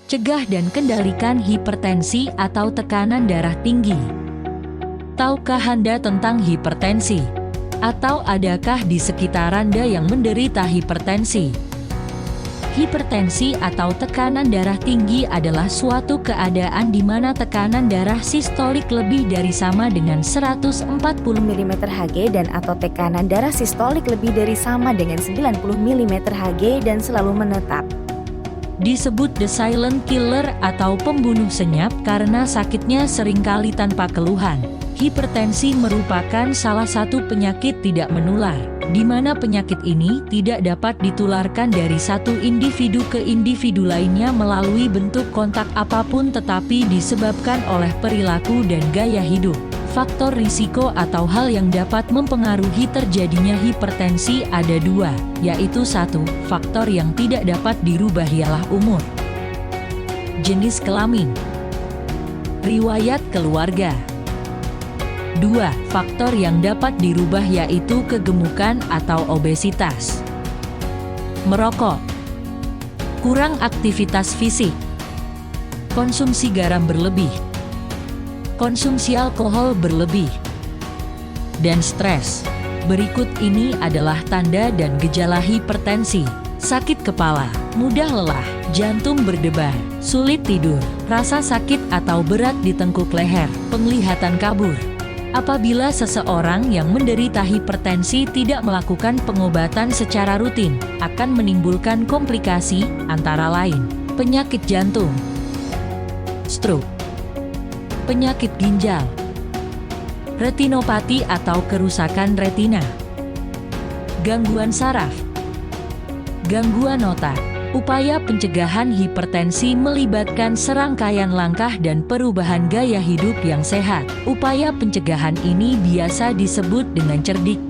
Cegah dan kendalikan hipertensi atau tekanan darah tinggi. Tahukah Anda tentang hipertensi? Atau adakah di sekitar Anda yang menderita hipertensi? Hipertensi atau tekanan darah tinggi adalah suatu keadaan di mana tekanan darah sistolik lebih dari sama dengan 140 mm Hg dan atau tekanan darah sistolik lebih dari sama dengan 90 mm Hg dan selalu menetap. Disebut the silent killer atau pembunuh senyap karena sakitnya seringkali tanpa keluhan. Hipertensi merupakan salah satu penyakit tidak menular, di mana penyakit ini tidak dapat ditularkan dari satu individu ke individu lainnya melalui bentuk kontak apapun tetapi disebabkan oleh perilaku dan gaya hidup. Faktor risiko atau hal yang dapat mempengaruhi terjadinya hipertensi ada dua, yaitu satu, faktor yang tidak dapat dirubah ialah umur. Jenis kelamin. Riwayat keluarga. 2. Faktor yang dapat dirubah yaitu kegemukan atau obesitas. Merokok. Kurang aktivitas fisik. Konsumsi garam berlebih. Konsumsi alkohol berlebih. Dan stres. Berikut ini adalah tanda dan gejala hipertensi. Sakit kepala, mudah lelah, jantung berdebar, sulit tidur, rasa sakit atau berat di tengkuk leher, penglihatan kabur. Apabila seseorang yang menderita hipertensi tidak melakukan pengobatan secara rutin, akan menimbulkan komplikasi, antara lain, penyakit jantung, stroke, penyakit ginjal, retinopati atau kerusakan retina, gangguan saraf, gangguan otak. Upaya pencegahan hipertensi melibatkan serangkaian langkah dan perubahan gaya hidup yang sehat. Upaya pencegahan ini biasa disebut dengan cerdik.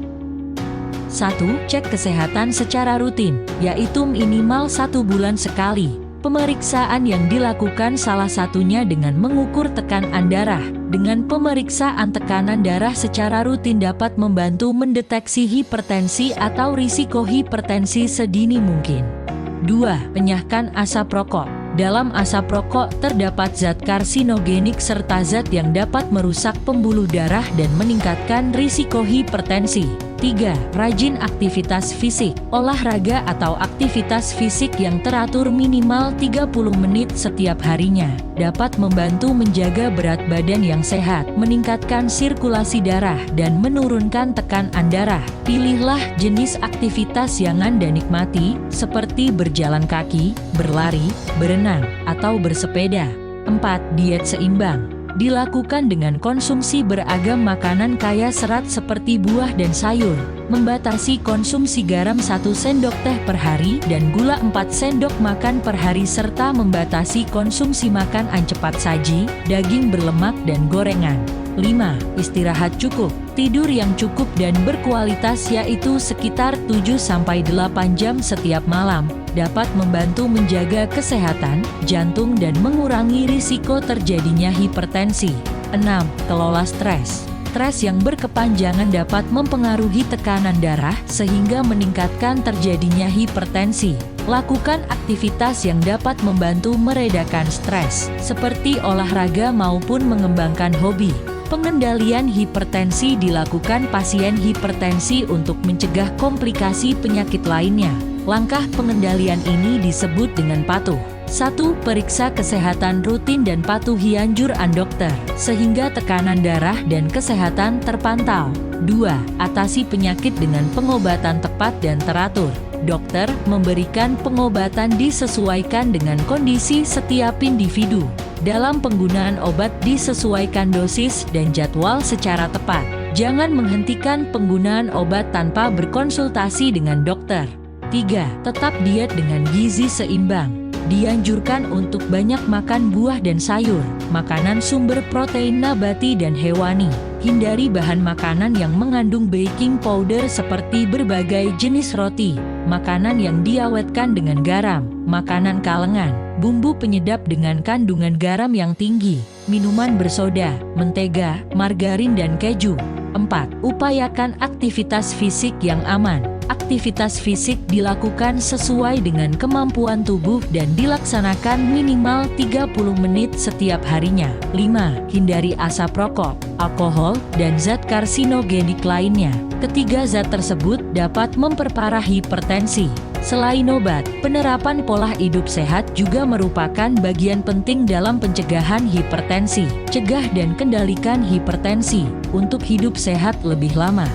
1. Cek kesehatan secara rutin, yaitu minimal 1 bulan sekali. Pemeriksaan yang dilakukan salah satunya dengan mengukur tekanan darah. Dengan pemeriksaan tekanan darah secara rutin dapat membantu mendeteksi hipertensi atau risiko hipertensi sedini mungkin. 2. Penyahkan asap rokok. Dalam asap rokok terdapat zat karsinogenik serta zat yang dapat merusak pembuluh darah dan meningkatkan risiko hipertensi. 3. Rajin aktivitas fisik. Olahraga atau aktivitas fisik yang teratur minimal 30 menit setiap harinya dapat membantu menjaga berat badan yang sehat, meningkatkan sirkulasi darah, dan menurunkan tekanan darah. Pilihlah jenis aktivitas yang Anda nikmati, seperti berjalan kaki, berlari, berenang, atau bersepeda. 4. Diet seimbang. Dilakukan dengan konsumsi beragam makanan kaya serat seperti buah dan sayur, membatasi konsumsi garam 1 sendok teh per hari dan gula 4 sendok makan per hari serta membatasi konsumsi makanan cepat saji, daging berlemak dan gorengan. 5. Istirahat cukup. Tidur yang cukup dan berkualitas yaitu sekitar 7-8 jam setiap malam dapat membantu menjaga kesehatan jantung dan mengurangi risiko terjadinya hipertensi. 6. Kelola stres. Stres yang berkepanjangan dapat mempengaruhi tekanan darah sehingga meningkatkan terjadinya hipertensi. Lakukan aktivitas yang dapat membantu meredakan stres, seperti olahraga maupun mengembangkan hobi. Pengendalian hipertensi dilakukan pasien hipertensi untuk mencegah komplikasi penyakit lainnya. Langkah pengendalian ini disebut dengan patuh. 1. Periksa kesehatan rutin dan patuhi anjuran dokter, sehingga tekanan darah dan kesehatan terpantau. 2. Atasi penyakit dengan pengobatan tepat dan teratur. Dokter memberikan pengobatan disesuaikan dengan kondisi setiap individu. Dalam penggunaan obat disesuaikan dosis dan jadwal secara tepat. Jangan menghentikan penggunaan obat tanpa berkonsultasi dengan dokter. 3. Tetap diet dengan gizi seimbang. Dianjurkan untuk banyak makan buah dan sayur, makanan sumber protein nabati dan hewani. Hindari bahan makanan yang mengandung baking powder seperti berbagai jenis roti, makanan yang diawetkan dengan garam, makanan kalengan, bumbu penyedap dengan kandungan garam yang tinggi, minuman bersoda, mentega, margarin dan keju. 4. Upayakan aktivitas fisik yang aman. Aktivitas fisik dilakukan sesuai dengan kemampuan tubuh dan dilaksanakan minimal 30 menit setiap harinya. 5. Hindari asap rokok, alkohol, dan zat karsinogenik lainnya. Ketiga zat tersebut dapat memperparah hipertensi. Selain obat, penerapan pola hidup sehat juga merupakan bagian penting dalam pencegahan hipertensi. Cegah dan kendalikan hipertensi untuk hidup sehat lebih lama.